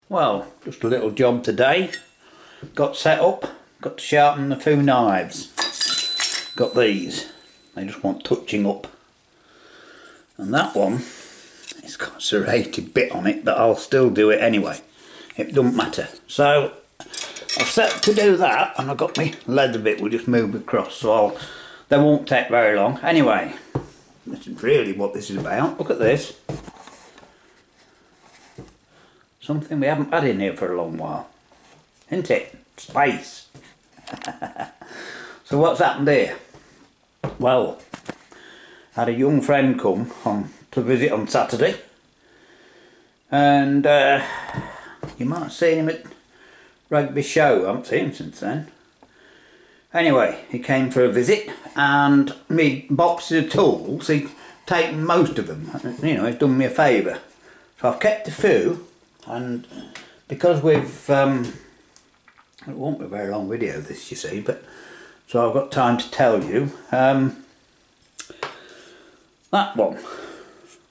Well, just a little job today. Got set up, got to sharpen a few knives. Got these, they just want touching up. And that one, it's got a serrated bit on it, but I'll still do it anyway. It doesn't matter. So, I've set to do that, and I've got my leather bit, we'll just move across, so they won't take very long. Anyway, this is really what this is about. Look at this. Something we haven't had in here for a long while. Isn't it? Space. So what's happened here? Well, I had a young friend come on to visit on Saturday. And you might have seen him at Rugby Show. I haven't seen him since then. Anyway, he came for a visit, and me boxes of tools, he'd taken most of them. You know, he's done me a favour. So I've kept a few. And because we've, it won't be a very long video this, you see, but so I've got time to tell you, that one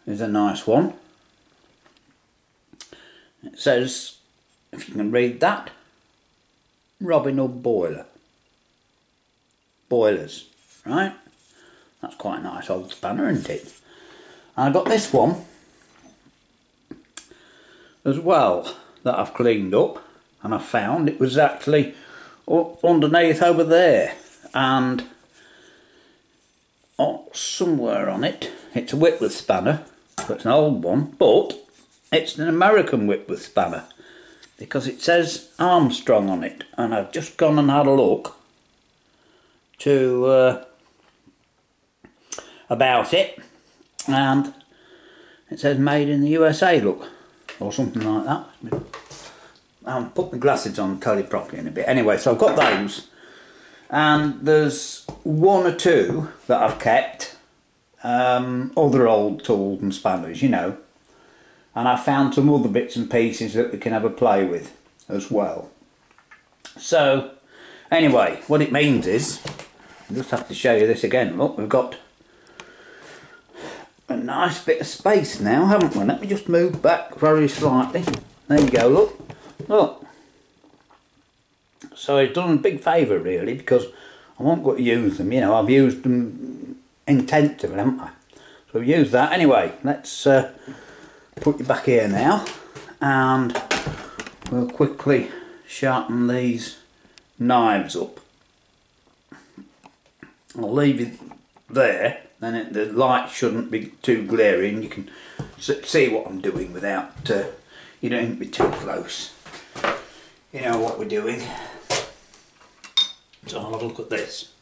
is a nice one. It says, if you can read that, Robin Hood boilers, right? That's quite a nice old spanner, isn't it? And I got this one as well that I've cleaned up, and I found it was actually underneath over there, and somewhere on it, it's a Whitworth spanner, so it's an old one, but it's an American Whitworth spanner because it says Armstrong on it, and I've just gone and had a look to about it, and it says made in the USA, look, or something like that. I'll put my glasses on and tell you properly in a bit. Anyway, so I've got those, and there's one or two that I've kept, other old tools and spanners, you know, and I found some other bits and pieces that we can have a play with as well. So anyway, what it means is, I just have to show you this again. Look, we've got a nice bit of space now, haven't we? Let me just move back very slightly. There you go, look. So it's done a big favour really, because I won't go to use them, you know, I've used them intensively, haven't I? So I've used that. Anyway, let's put you back here now, and we'll quickly sharpen these knives up. I'll leave it there, then the light shouldn't be too glary, and you can see what I'm doing without, you don't need to be too close. You know what we're doing. So I'll have a look at this.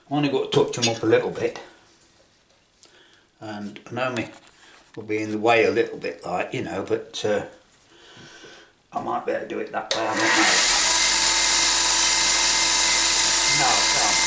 I've only got to touch them up a little bit, and I know me will be in the way a little bit, like, you know, but I might be able to do it that way, I don't know. No, I can't.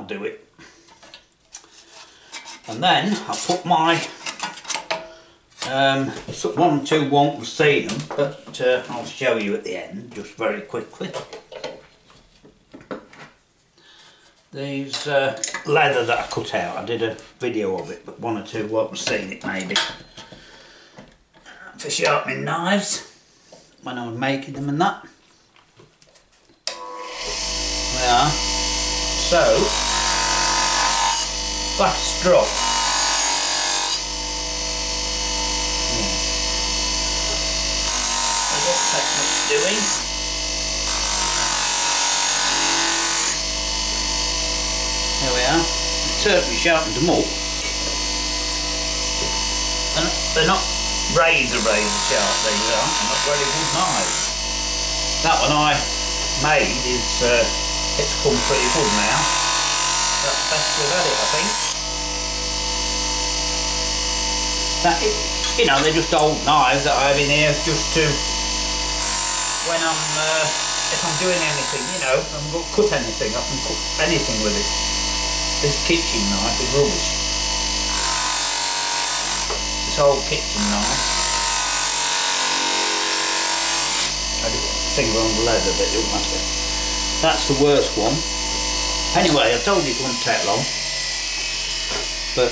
that'll do it. And then I'll put my 1 or 2 won't have seen them, but I'll show you at the end just very quickly. These leather that I cut out, I did a video of it, but 1 or 2 won't have seen it maybe. For sharpening knives, when I was making them and that. They are. So, glass straw. I don't take much doing. There we are. I certainly sharpened them up. They're not razor sharp, these are. They're not very good knives. That one I made is, it's come pretty good now. That's the best we've had it, I think. That, you know, they're just old knives that I have in here just to, when I'm, if I'm doing anything, you know, if I'm going to cut anything, I can cut anything with it. This kitchen knife is rubbish. This old kitchen knife. I do finger on the leather, but it don't matter. That's the worst one. Anyway, I told you it wouldn't take long. But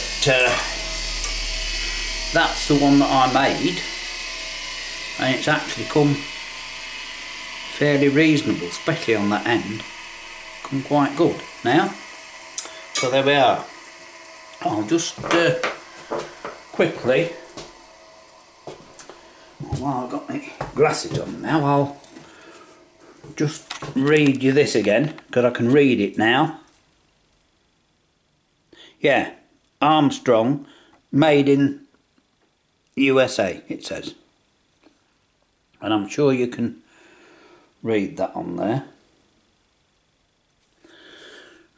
that's the one that I made. And it's actually come fairly reasonable, especially on that end. Come quite good. Now, so there we are. I'll just quickly, while I've got my glasses on now, I'll just read you this again, because I can read it now. Yeah, Armstrong, made in USA, it says. And I'm sure you can read that on there.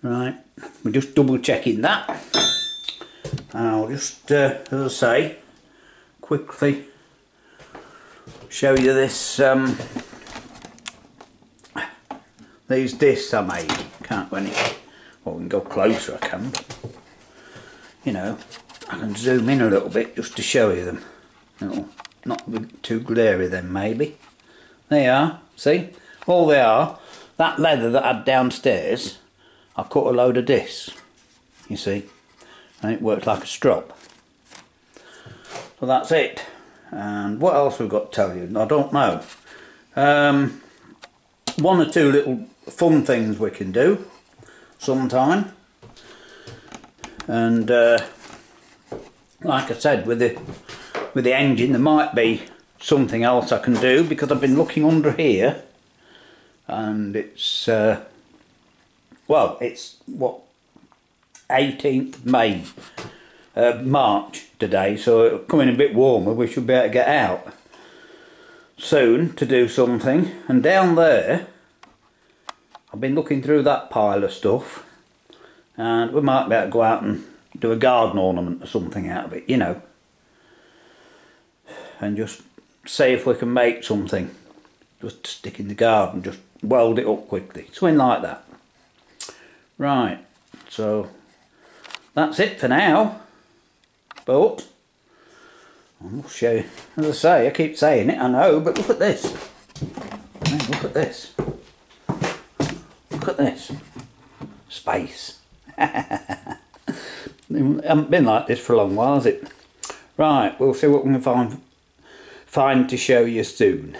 Right, we're just double checking that. And I'll just, as I say, quickly show you this, these discs I made. Can't go any, well, we can go closer, I can, but, you know, I can zoom in a little bit just to show you them. It'll not be too glary then, maybe. There you are, see? All they are, that leather that I had downstairs, I cut a load of discs, you see, and it worked like a strop. So that's it. And what else we've got to tell you? I don't know. 1 or 2 little fun things we can do sometime. And like I said, with the engine, there might be something else I can do, because I've been looking under here, and it's well, it's what, 18th May, March today, so it'll come in a bit warmer. We should be able to get out soon to do something. And down there, I've been looking through that pile of stuff, and we might be able to go out and do a garden ornament or something out of it, you know, and just see if we can make something just to stick in the garden, just weld it up quickly, something like that. Right, so that's it for now, but I'll show you. As I say, I keep saying it, I know, but look at this. Look at this. Look at this. Space. It hasn't been like this for a long while, has it? Right, we'll see what we can find to show you soon.